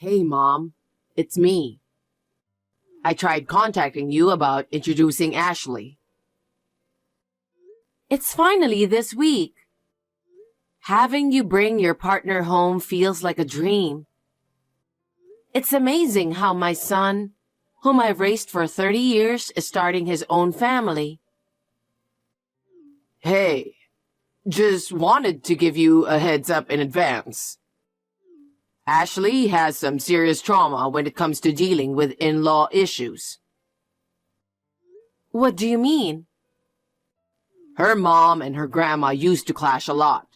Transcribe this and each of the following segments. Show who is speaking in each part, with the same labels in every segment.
Speaker 1: Hey, Mom. It's me. I tried contacting you about introducing Ashley. It's finally this week. Having you bring your partner home feels like a dream. It's amazing how my son, whom I've raised for 30 years, is starting his own family. Hey, just wanted to give you a heads up in advance. Ashley has some serious trauma when it comes to dealing with in-law issues. What do you mean? Her mom and her grandma used to clash a lot,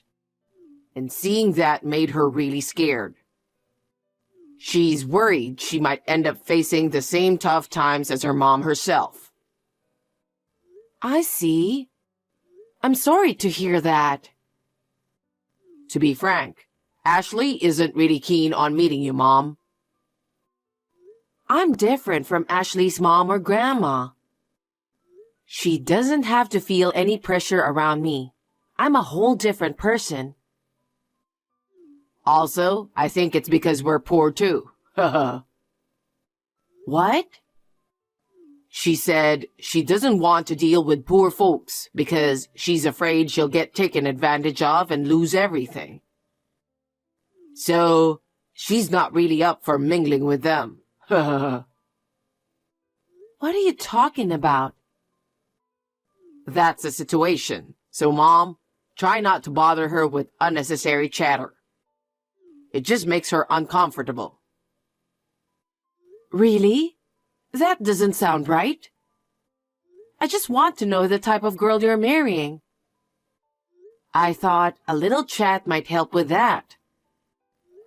Speaker 1: and seeing that made her really scared. She's worried she might end up facing the same tough times as her mom herself. I see. I'm sorry to hear that. To be frank, Ashley isn't really keen on meeting you, Mom. I'm different from Ashley's mom or grandma. She doesn't have to feel any pressure around me. I'm a whole different person. Also, I think it's because we're poor too. What? She said she doesn't want to deal with poor folks because she's afraid she'll get taken advantage of and lose everything. So, she's not really up for mingling with them. What are you talking about? That's the situation. So, Mom, try not to bother her with unnecessary chatter. It just makes her uncomfortable. Really? That doesn't sound right. I just want to know the type of girl you're marrying. I thought a little chat might help with that.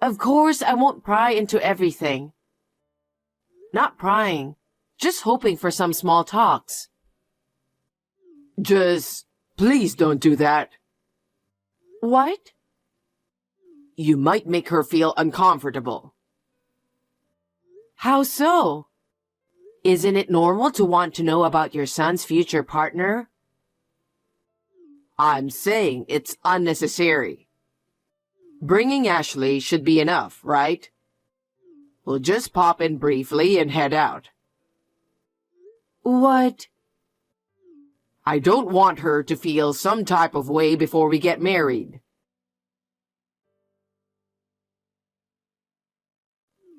Speaker 1: Of course, I won't pry into everything. Not prying, just hoping for some small talks. Just, please don't do that. What? You might make her feel uncomfortable. How so? Isn't it normal to want to know about your son's future partner? I'm saying it's unnecessary. Bringing Ashley should be enough, right? We'll just pop in briefly and head out. What? I don't want her to feel some type of way before we get married.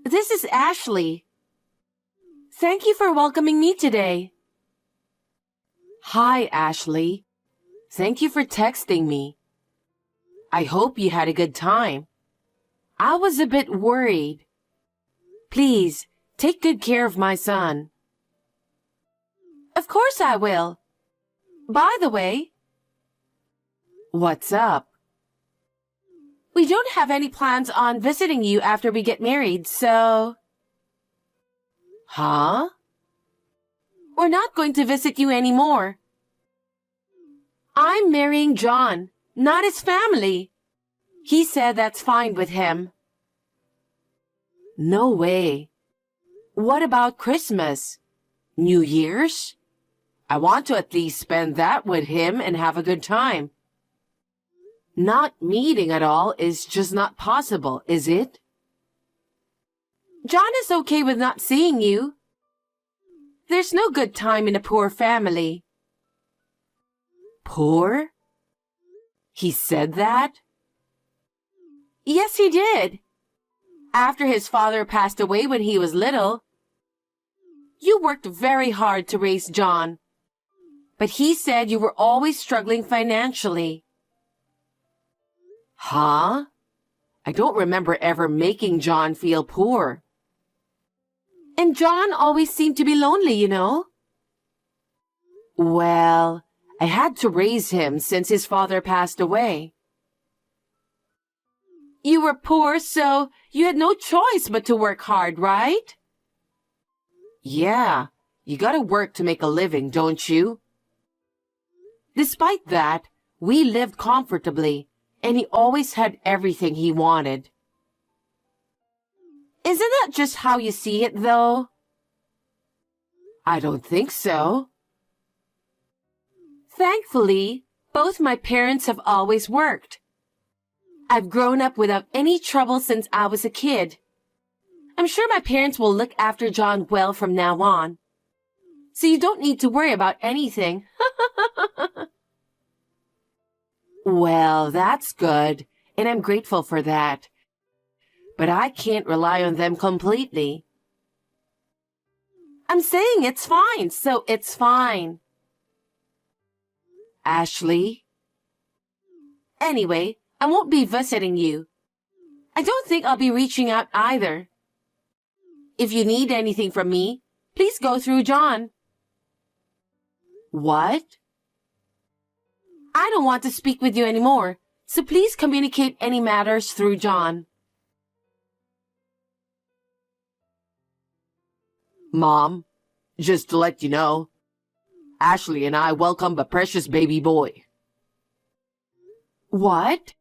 Speaker 1: This is Ashley. Thank you for welcoming me today. Hi, Ashley. Thank you for texting me. I hope you had a good time. I was a bit worried. Please, take good care of my son. Of course I will. By the way, what's up? We don't have any plans on visiting you after we get married, so... Huh? We're not going to visit you anymore. I'm marrying John, not his family. He said that's fine with him. No way. What about Christmas? New Year's? I want to at least spend that with him and have a good time. Not meeting at all is just not possible, is it? John is okay with not seeing you. There's no good time in a poor family. Poor? He said that? Yes, he did. After his father passed away when he was little. You worked very hard to raise John, but he said you were always struggling financially. Huh? I don't remember ever making John feel poor. And John always seemed to be lonely, you know. Well, I had to raise him since his father passed away. You were poor, so you had no choice but to work hard, right? Yeah, you gotta work to make a living, don't you? Despite that, we lived comfortably, and he always had everything he wanted. Isn't that just how you see it, though? I don't think so. Thankfully, both my parents have always worked. I've grown up without any trouble since I was a kid. I'm sure my parents will look after John well from now on. So you don't need to worry about anything. Well, that's good, and I'm grateful for that. But I can't rely on them completely. I'm saying it's fine, so it's fine. Ashley? Anyway, I won't be visiting you. I don't think I'll be reaching out either. If you need anything from me, please go through John. What? I don't want to speak with you anymore, so please communicate any matters through John. Mom, just to let you know, Ashley and I welcome a precious baby boy. What?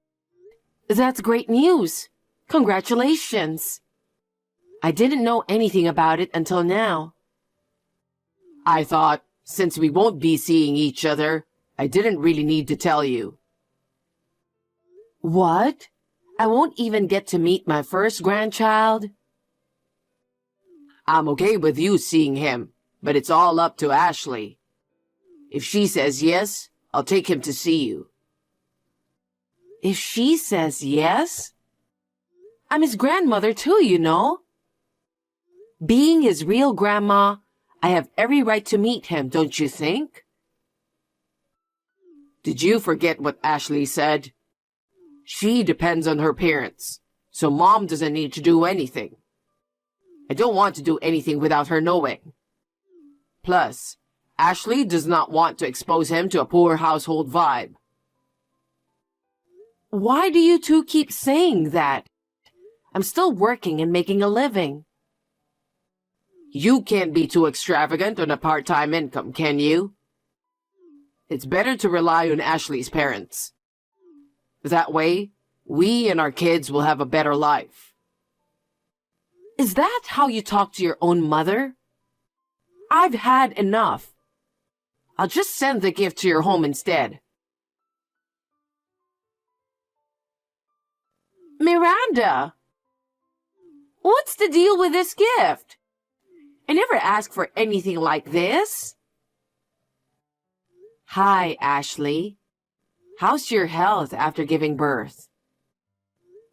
Speaker 1: That's great news. Congratulations. I didn't know anything about it until now. I thought, since we won't be seeing each other, I didn't really need to tell you. What? I won't even get to meet my first grandchild? I'm okay with you seeing him, but it's all up to Ashley. If she says yes, I'll take him to see you. If she says yes? I'm his grandmother too, you know. Being his real grandma, I have every right to meet him, don't you think? Did you forget what Ashley said? She depends on her parents, so Mom doesn't need to do anything. I don't want to do anything without her knowing. Plus, Ashley does not want to expose him to a poor household vibe. Why do you two keep saying that? I'm still working and making a living. You can't be too extravagant on a part-time income, can you? It's better to rely on Ashley's parents. That way, we and our kids will have a better life. Is that how you talk to your own mother? I've had enough. I'll just send the gift to your home instead. Miranda! What's the deal with this gift? I never asked for anything like this. Hi, Ashley. How's your health after giving birth?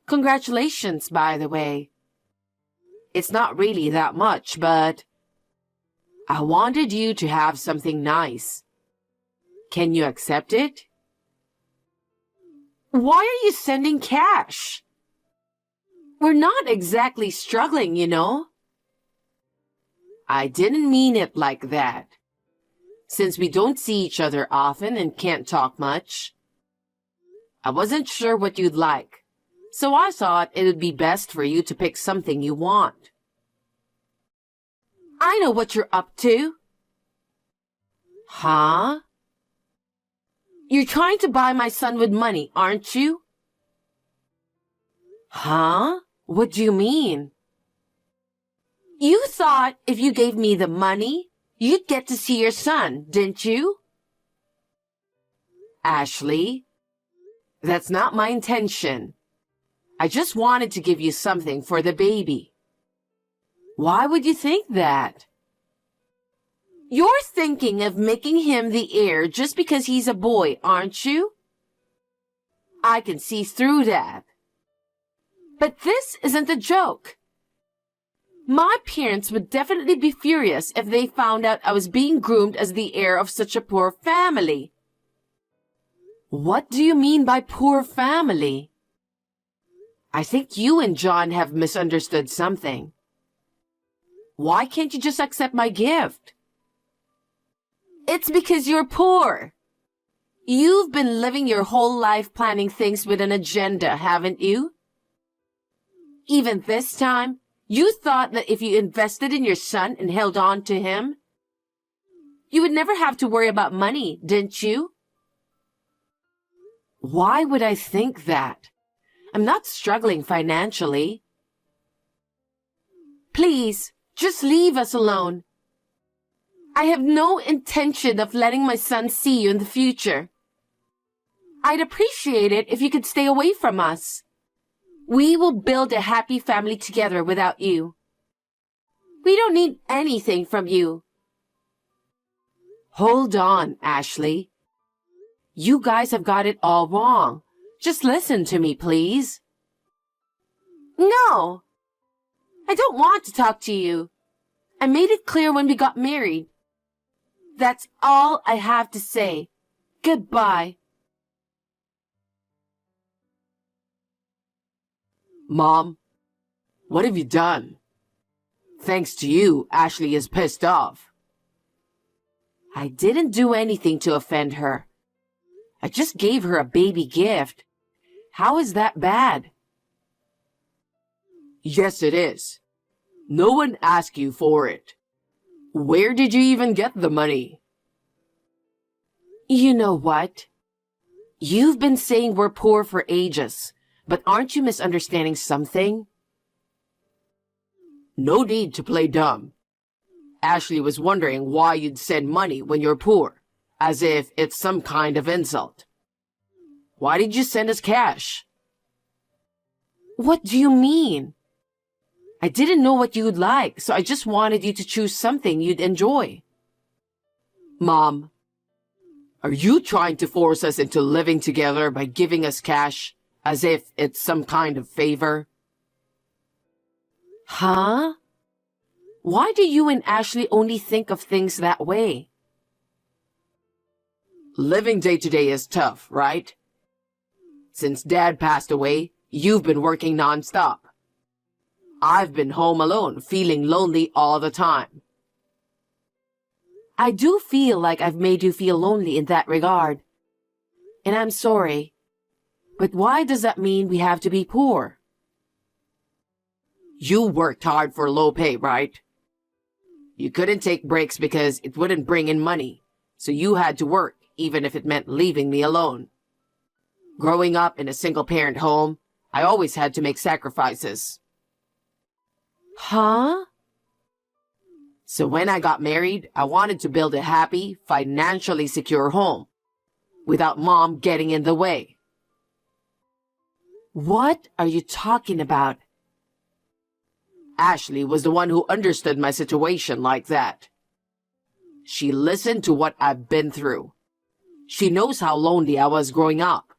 Speaker 1: Congratulations, by the way. It's not really that much, but I wanted you to have something nice. Can you accept it? Why are you sending cash? We're not exactly struggling, you know. I didn't mean it like that. Since we don't see each other often and can't talk much, I wasn't sure what you'd like, so I thought it would be best for you to pick something you want. I know what you're up to. Huh? You're trying to buy my son with money, aren't you? Huh? What do you mean? You thought if you gave me the money, you'd get to see your son, didn't you? Ashley, that's not my intention. I just wanted to give you something for the baby. Why would you think that? You're thinking of making him the heir just because he's a boy, aren't you? I can see through that. But this isn't a joke. My parents would definitely be furious if they found out I was being groomed as the heir of such a poor family. What do you mean by poor family? I think you and John have misunderstood something. Why can't you just accept my gift? It's because you're poor. You've been living your whole life planning things with an agenda, haven't you? Even this time, you thought that if you invested in your son and held on to him, you would never have to worry about money, didn't you? Why would I think that? I'm not struggling financially. Please, just leave us alone. I have no intention of letting my son see you in the future. I'd appreciate it if you could stay away from us. We will build a happy family together without you. We don't need anything from you. Hold on, Ashley. You guys have got it all wrong. Just listen to me, please. No, I don't want to talk to you. I made it clear when we got married. That's all I have to say. Goodbye. Mom, what have you done? Thanks to you, Ashley is pissed off. I didn't do anything to offend her. I just gave her a baby gift. How is that bad? Yes, it is. No one asked you for it. Where did you even get the money? You know what? You've been saying we're poor for ages, but aren't you misunderstanding something? No need to play dumb. Ashley was wondering why you'd send money when you're poor, as if it's some kind of insult. Why did you send us cash? What do you mean? I didn't know what you'd like, so I just wanted you to choose something you'd enjoy. Mom, are you trying to force us into living together by giving us cash, as if it's some kind of favor? Huh? Why do you and Ashley only think of things that way? Living day to day is tough, right? Since Dad passed away, you've been working nonstop. I've been home alone, feeling lonely all the time. I do feel like I've made you feel lonely in that regard. And I'm sorry. But why does that mean we have to be poor? You worked hard for low pay, right? You couldn't take breaks because it wouldn't bring in money, so you had to work even if it meant leaving me alone. Growing up in a single-parent home, I always had to make sacrifices. Huh? So when I got married, I wanted to build a happy, financially secure home, without Mom getting in the way. What are you talking about? Ashley was the one who understood my situation like that. She listened to what I've been through. She knows how lonely I was growing up.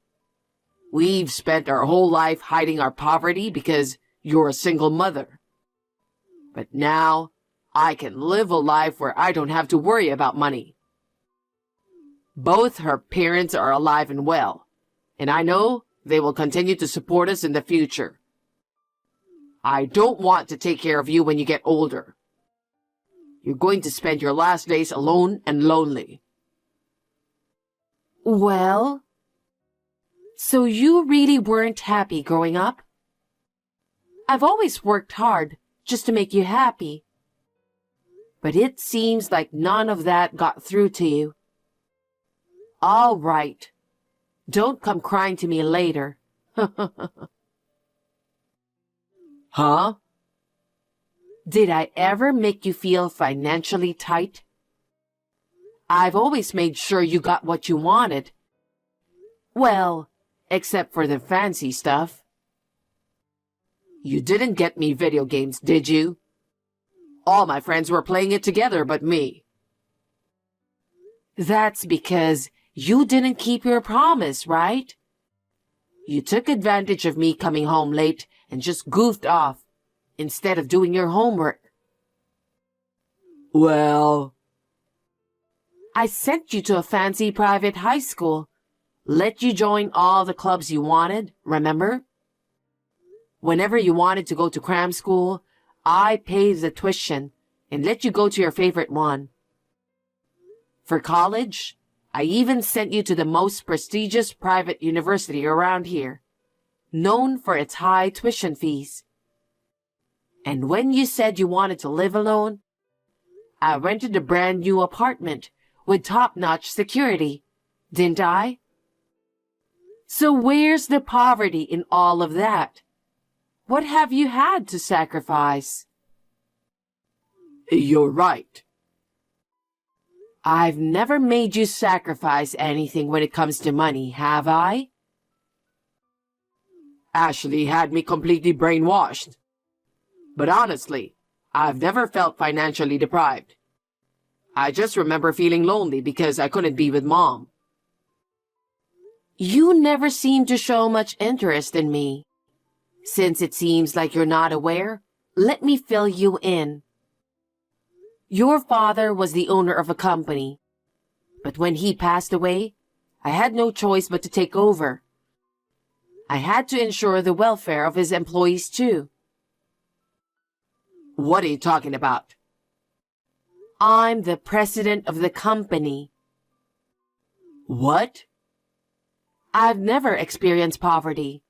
Speaker 1: We've spent our whole life hiding our poverty because you're a single mother. But now, I can live a life where I don't have to worry about money. Both her parents are alive and well, and I know they will continue to support us in the future. I don't want to take care of you when you get older. You're going to spend your last days alone and lonely. Well, so you really weren't happy growing up? I've always worked hard just to make you happy. But it seems like none of that got through to you. All right. Don't come crying to me later. Huh? Did I ever make you feel financially tight? I've always made sure you got what you wanted. Well, except for the fancy stuff. You didn't get me video games, did you? All my friends were playing it together but me. That's because you didn't keep your promise, right? You took advantage of me coming home late and just goofed off instead of doing your homework. Well, I sent you to a fancy private high school, let you join all the clubs you wanted, remember? Whenever you wanted to go to cram school, I paid the tuition and let you go to your favorite one. For college, I even sent you to the most prestigious private university around here, known for its high tuition fees. And when you said you wanted to live alone, I rented a brand new apartment with top-notch security, didn't I? So where's the poverty in all of that? What have you had to sacrifice? You're right. I've never made you sacrifice anything when it comes to money, have I? Ashley had me completely brainwashed. But honestly, I've never felt financially deprived. I just remember feeling lonely because I couldn't be with Mom. You never seem to show much interest in me. Since it seems like you're not aware, let me fill you in. Your father was the owner of a company, but when he passed away, I had no choice but to take over. I had to ensure the welfare of his employees too. What are you talking about? I'm the president of the company. What? I've never experienced poverty.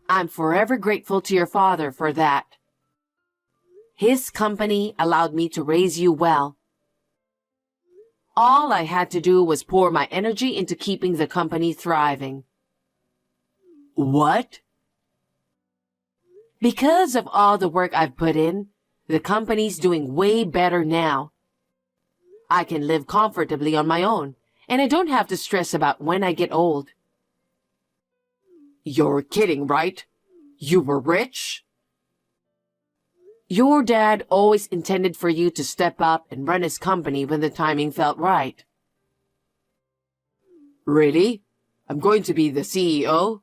Speaker 1: I'm forever grateful to your father for that. His company allowed me to raise you well. All I had to do was pour my energy into keeping the company thriving. What? Because of all the work I've put in, the company's doing way better now. I can live comfortably on my own, and I don't have to stress about when I get old. You're kidding, right? You were rich? Your dad always intended for you to step up and run his company when the timing felt right. Really? I'm going to be the CEO?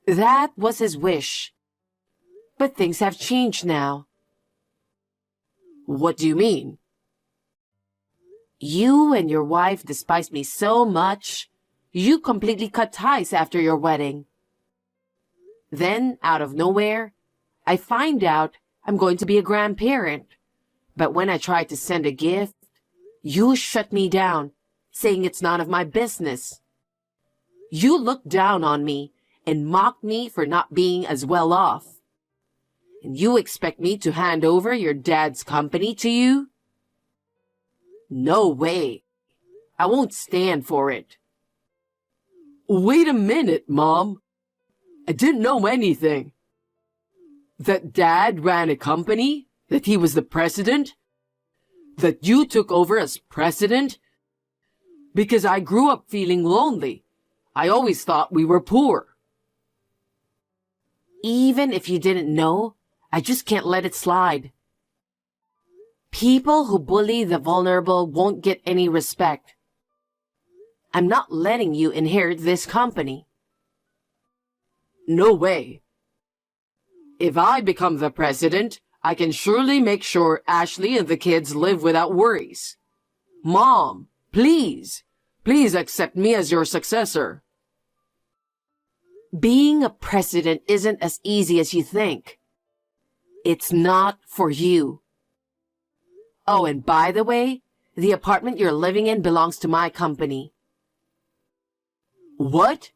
Speaker 1: That was his wish. But things have changed now. What do you mean? You and your wife despise me so much, you completely cut ties after your wedding. Then, out of nowhere, I find out I'm going to be a grandparent. But when I try to send a gift, you shut me down, saying it's none of my business. You look down on me and mock me for not being as well off. And you expect me to hand over your dad's company to you? No way. I won't stand for it. Wait a minute, Mom. I didn't know anything. That Dad ran a company? That he was the president? That you took over as president? Because I grew up feeling lonely. I always thought we were poor. Even if you didn't know, I just can't let it slide. People who bully the vulnerable won't get any respect. I'm not letting you inherit this company. No way. If I become the president, I can surely make sure Ashley and the kids live without worries. Mom, please accept me as your successor. Being a president isn't as easy as you think. It's not for you. Oh, and by the way, the apartment you're living in belongs to my company. What?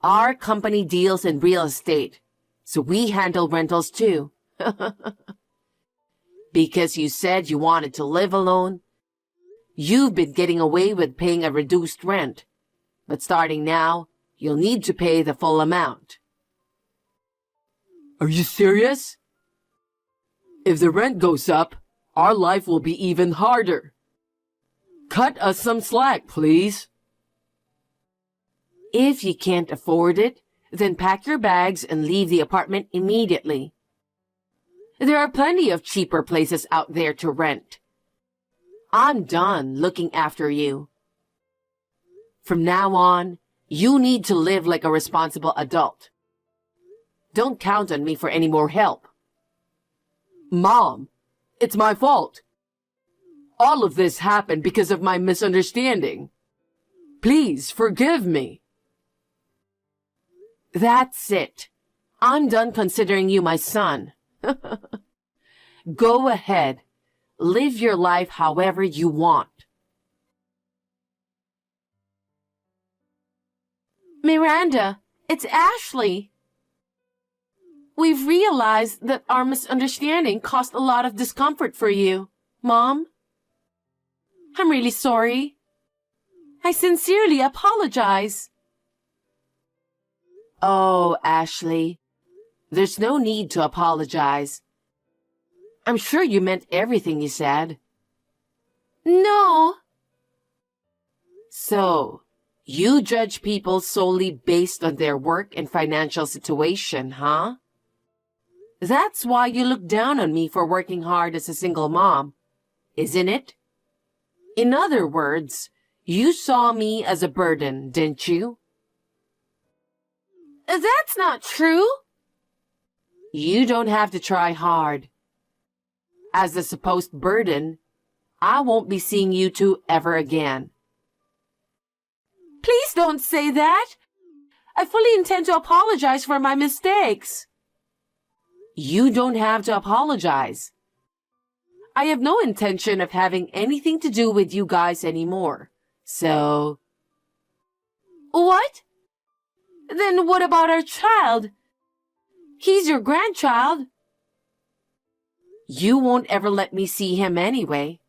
Speaker 1: Our company deals in real estate, so we handle rentals too. Because you said you wanted to live alone, you've been getting away with paying a reduced rent. But starting now, you'll need to pay the full amount. Are you serious? If the rent goes up, our life will be even harder. Cut us some slack, please. If you can't afford it, then pack your bags and leave the apartment immediately. There are plenty of cheaper places out there to rent. I'm done looking after you. From now on, you need to live like a responsible adult. Don't count on me for any more help. Mom, it's my fault. All of this happened because of my misunderstanding. Please forgive me. That's it. I'm done considering you my son. Go ahead. Live your life however you want. Miranda, it's Ashley. We've realized that our misunderstanding caused a lot of discomfort for you, Mom. I'm really sorry. I sincerely apologize. Oh, Ashley, there's no need to apologize. I'm sure you meant everything you said. No. So, you judge people solely based on their work and financial situation, huh? That's why you look down on me for working hard as a single mom, isn't it? In other words, you saw me as a burden, didn't you? That's not true. You don't have to try hard. As the supposed burden, I won't be seeing you two ever again. Please don't say that. I fully intend to apologize for my mistakes. You don't have to apologize. I have no intention of having anything to do with you guys anymore. So... What? Then what about our child? He's your grandchild. You won't ever let me see him anyway.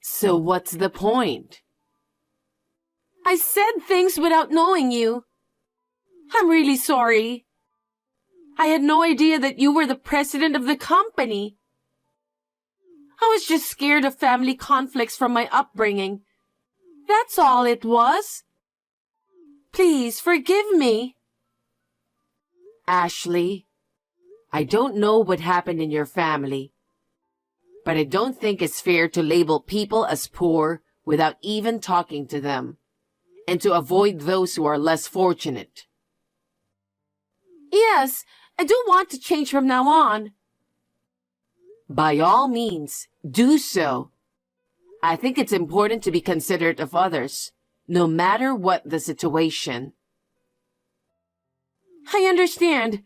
Speaker 1: So what's the point? I said things without knowing you. I'm really sorry. I had no idea that you were the president of the company. I was just scared of family conflicts from my upbringing. That's all it was. Please forgive me. Ashley, I don't know what happened in your family, but I don't think it's fair to label people as poor without even talking to them, and to avoid those who are less fortunate. Yes, I do want to change from now on. By all means, do so. I think it's important to be considerate of others, no matter what the situation. I understand.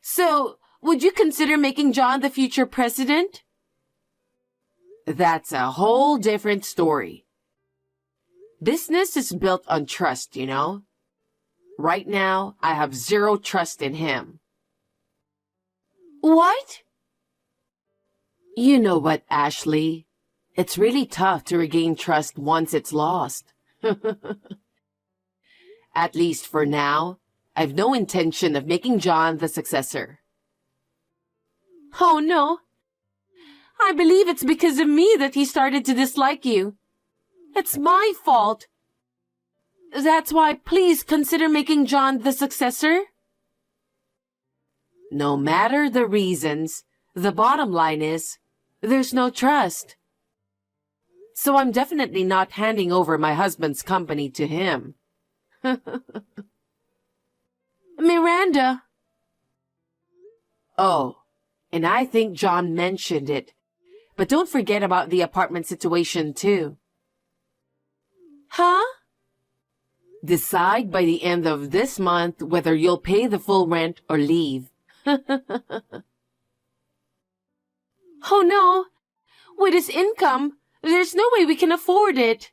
Speaker 1: So, would you consider making John the future president? That's a whole different story. Business is built on trust, you know? Right now, I have zero trust in him. What? You know what, Ashley? It's really tough to regain trust once it's lost. At least for now, I've no intention of making John the successor. Oh no. I believe it's because of me that he started to dislike you. It's my fault. That's why please consider making John the successor. No matter the reasons, the bottom line is, there's no trust. So I'm definitely not handing over my husband's company to him. Miranda. Oh, and I think John mentioned it. But don't forget about the apartment situation too. Huh? Decide by the end of this month whether you'll pay the full rent or leave. Oh no! With his income, there's no way we can afford it.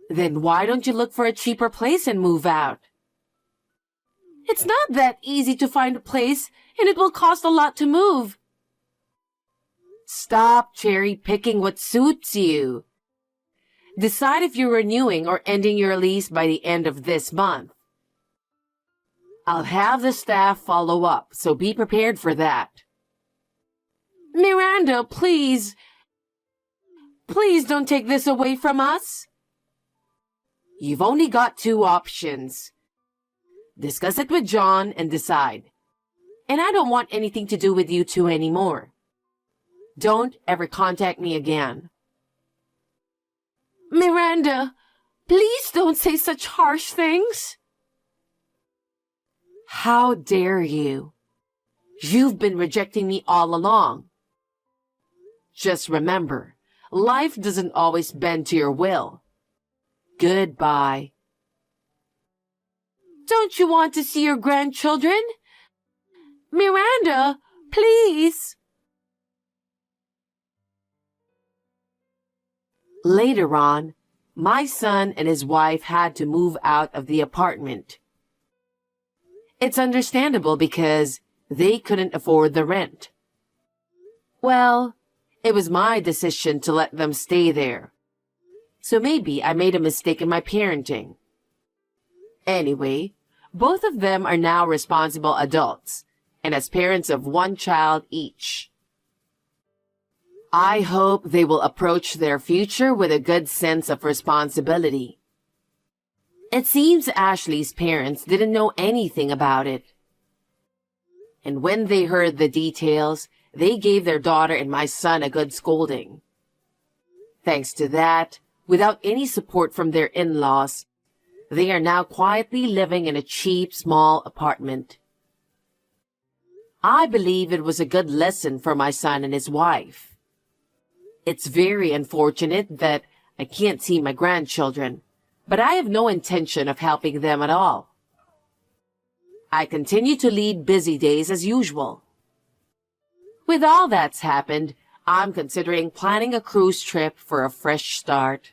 Speaker 1: Then why don't you look for a cheaper place and move out? It's not that easy to find a place, and it will cost a lot to move. Stop cherry-picking what suits you. Decide if you're renewing or ending your lease by the end of this month. I'll have the staff follow up, so be prepared for that. Miranda, please. Please don't take this away from us. You've only got two options. Discuss it with John and decide. And I don't want anything to do with you two anymore. Don't ever contact me again. Miranda, please don't say such harsh things. How dare you? You've been rejecting me all along. Just remember, life doesn't always bend to your will. Goodbye. Don't you want to see your grandchildren? Miranda, please. Later on, my son and his wife had to move out of the apartment. It's understandable because they couldn't afford the rent. Well, it was my decision to let them stay there. So maybe I made a mistake in my parenting. Anyway, both of them are now responsible adults, and as parents of one child each. I hope they will approach their future with a good sense of responsibility. It seems Ashley's parents didn't know anything about it. And when they heard the details, they gave their daughter and my son a good scolding. Thanks to that, without any support from their in-laws, they are now quietly living in a cheap, small apartment. I believe it was a good lesson for my son and his wife. It's very unfortunate that I can't see my grandchildren, but I have no intention of helping them at all. I continue to lead busy days as usual. With all that's happened, I'm considering planning a cruise trip for a fresh start.